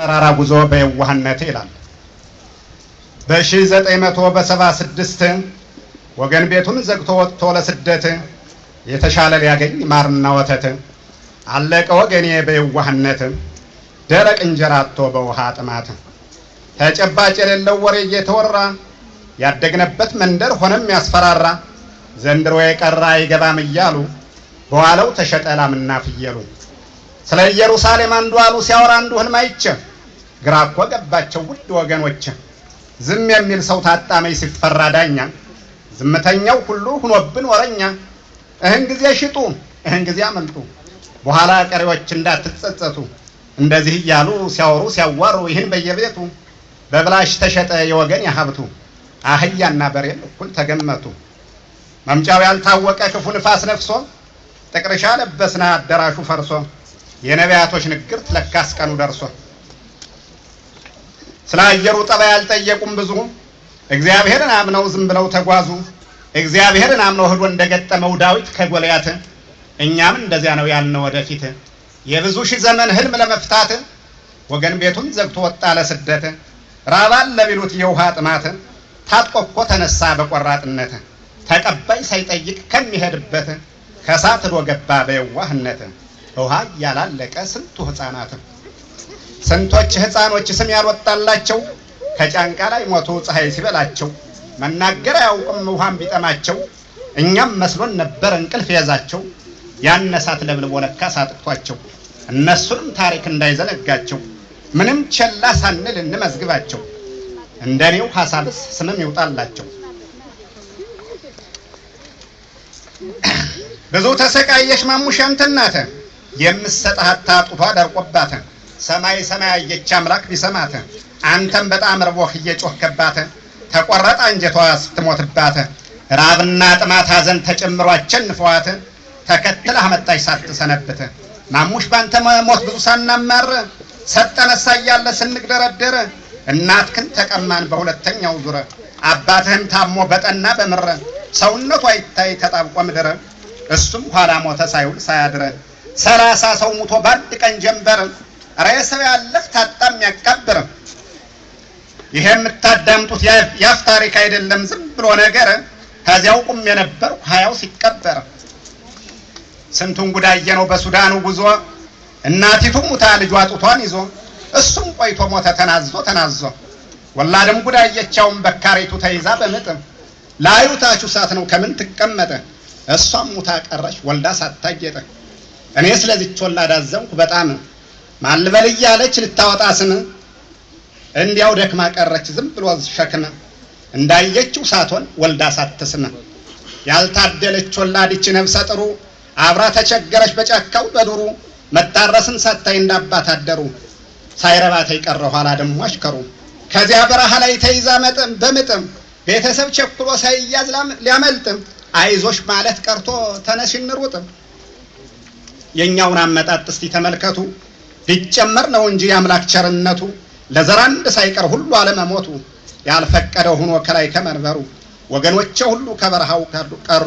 ተራራ ጉዞ በየዋህነት ይላል። በ1976 ወገን ቤቱን ዘግቶ ወጥቶ ለስደት የተሻለ ሊያገኝ ማርና ወተት አለቀ ወገኔ በየዋህነት ደረቅ እንጀራ አጥቶ በውሃ ጥማት ተጨባጭ የሌለው ወሬ እየተወራ ያደግነበት መንደር ሆነም ያስፈራራ ዘንድሮ የቀራ አይገባም እያሉ በኋላው ተሸጠ ላምና ፍየሉ ስለ ኢየሩሳሌም አንዱ አሉ ሲያወራ አንዱ ህልም አይቼ ግራ እኮ ገባቸው ውድ ወገኖች ዝም የሚል ሰው ታጣመኝ ሲፈራ ዳኛ ዝምተኛው ሁሉ ሆኖብን ወረኛ እህን ጊዜ ሽጡ እህን ጊዜ አመልጡ በኋላ ቀሪዎች እንዳትጸጸቱ እንደዚህ እያሉ ሲያወሩ ሲያዋሩ ይህን በየቤቱ በብላሽ ተሸጠ የወገን ያሀብቱ አህያና በሬል እኩል ተገመቱ መምጫው ያልታወቀ ክፉ ንፋስ ነፍሶ ጥቅርሻ ለበስና አደራሹ ፈርሶ የነቢያቶች ንግርት ለካስ ቀኑ ደርሶ ስለ አየሩ ጠባይ ያልጠየቁም ብዙ እግዚአብሔርን አምነው ዝም ብለው ተጓዙ እግዚአብሔርን አምነው ሄዶ እንደገጠመው ዳዊት ከጎልያት እኛም እንደዚያ ነው ያልነው ወደፊት የብዙ ሺህ ዘመን ህልም ለመፍታት ወገን ቤቱን ዘግቶ ወጣ ለስደት ራባል ለቢሉት የውሃ ጥማት ታጥቆ እኮ ተነሳ በቆራጥነት ተቀባይ ሳይጠይቅ ከሚሄድበት ከሳት ዶ ገባ በየዋህነት ውሃ ያላለቀ ስንቱ ህፃናት ስንቶች ህፃኖች ስም ያልወጣላቸው ከጫንቃ ላይ ሞቱ ፀሐይ ሲበላቸው መናገር አያውቁም ውሃም ቢጠማቸው እኛም መስሎን ነበር እንቅልፍ ያዛቸው ያነሳት ለብልቦ ለካስ አጥቷቸው እነሱንም ታሪክ እንዳይዘነጋቸው ምንም ቸላ ሳንል እንመዝግባቸው እንደኔው ሐሳብስ ስምም ይውጣላቸው ብዙ ተሰቃየሽ ማሙሽ አንተ እናተ የምትሰጣት ጣቷ ደርቆባተ ሰማይ ሰማይ አየች አምላክ ቢሰማተ አንተም በጣም ረቦህ እየጮህከባተ ተቆረጠ አንጀቷ ስትሞትባተ ራብና ጥማት ሐዘን ተጨምሮ አቸንፈዋተ ተከትለህ መጣች ሳትሰነብተ ማሙሽ ባንተ ሞት ብዙ ሳናማር ሰጠነሳ እያለ ስንግደረደረ እናትክን ተቀማን በሁለተኛው ዙረ አባትህም ታሞ በጠና በምረ ሰውነቱ አይታይ ተጣብቆ ምድረ እሱም ኋላ ሞተ ሳይውል ሳያድረ 30 ሰው ሙቶ ባንድ ቀን ጀንበር ሬሰው ያለፍ ታጣም ያቀብር ይሄ የምታዳምጡት ያፍ ታሪክ አይደለም ዝም ብሎ ነገር ከዚያው ቁም የነበር ሃያው ሲቀበር ስንቱን ጉዳየ ነው በሱዳኑ ጉዞ እናቲቱ ሙታ ልጇ ጡቷን ይዞ እሱም ቆይቶ ሞተ ተናዞ ወላድም ጉዳየቻውን በካሪቱ ተይዛ በምጥ ላዩታቹ ሳት ነው ከምን ትቀመጠ እሷም ሙታ ቀረሽ ወልዳ ሳታጌጠ እኔ ስለዚህ ወላድ አዘንኩ በጣም ማልበል እያለች ልታወጣ ስም እንዲያው ደክማ ቀረች ዝም ብሎ ሸክም እንዳየችው ሳቶን ወልዳ ሳትስም ያልታደለች ወላድች ነፍሰ ጥሩ አብራ ተቸገረች በጫካው በዱሩ መታረስን ሳታይ እንዳባት አደሩ ሳይረባት ይቀረው ኋላ ደሞ አሽከሩ ከዚያ በረሃ ላይ ተይዛ መጥም በምጥም ቤተሰብ ቸኩሎ ሳይያዝ ሊያመልጥም አይዞሽ ማለት ቀርቶ ተነሽ እንሩጥም የኛውን አመጣጥ እስቲ ተመልከቱ ቢጨመር ነው እንጂ ያምላክ ቸርነቱ ለዘራንድ ሳይቀር ሁሉ ዓለመሞቱ ያልፈቀደው ሆኖ ከላይ ከመንበሩ ወገኖቼ ሁሉ ከበረሃው ቀሩ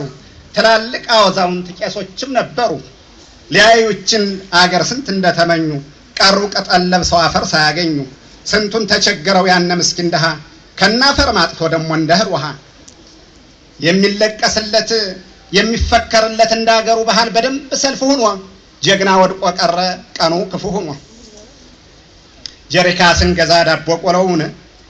ትላልቅ አወዛውንት ቄሶችም ነበሩ ሊያዩችን አገር ስንት እንደተመኙ ቀሩ ቅጠል ለብሰው አፈር ሳያገኙ ስንቱን ተቸገረው ያነ ምስኪን ደሃ ከናፈር ማጥቶ ደሞ እንደህር ውሃ የሚለቀስለት የሚፈከርለት እንዳገሩ ባህል በደንብ ሰልፍ ሆኖ ጀግና ወድቆ ቀረ ቀኑ ክፉ ሆኖ ጀሪካ ስንገዛ ዳቦ ቆሎውን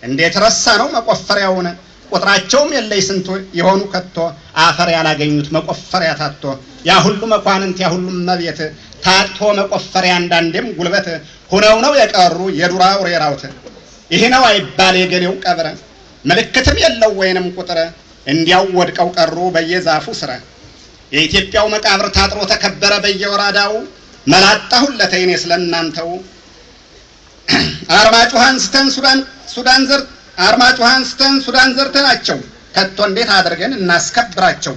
እንዴት ረሳ ነው መቆፈሪያውን ቁጥራቸውም የለይ ስንቱ የሆኑ ከቶ አፈር ያላገኙት መቆፈሪያ ታጥቶ ያ ሁሉ መኳንንት ያ ሁሉ መቤት ታጥቶ መቆፈሪያ አንዳንዴም ጉልበት ሆነው ነው የቀሩ የዱራው ሬራውት ይሄ ነው አይባል የገሌው ቀብረ ምልክትም የለው ወይንም ቁጥረ እንዲያው ወድቀው ቀሩ በየዛፉ ስራ የኢትዮጵያው መቃብር ታጥሮ ተከበረ በየወራዳው መላጣሁን ለተይኔ ስለናንተው አርማጭሆን ስተን ሱዳን ዘርተናቸው ከቶ እንዴት አድርገን እናስከብራቸው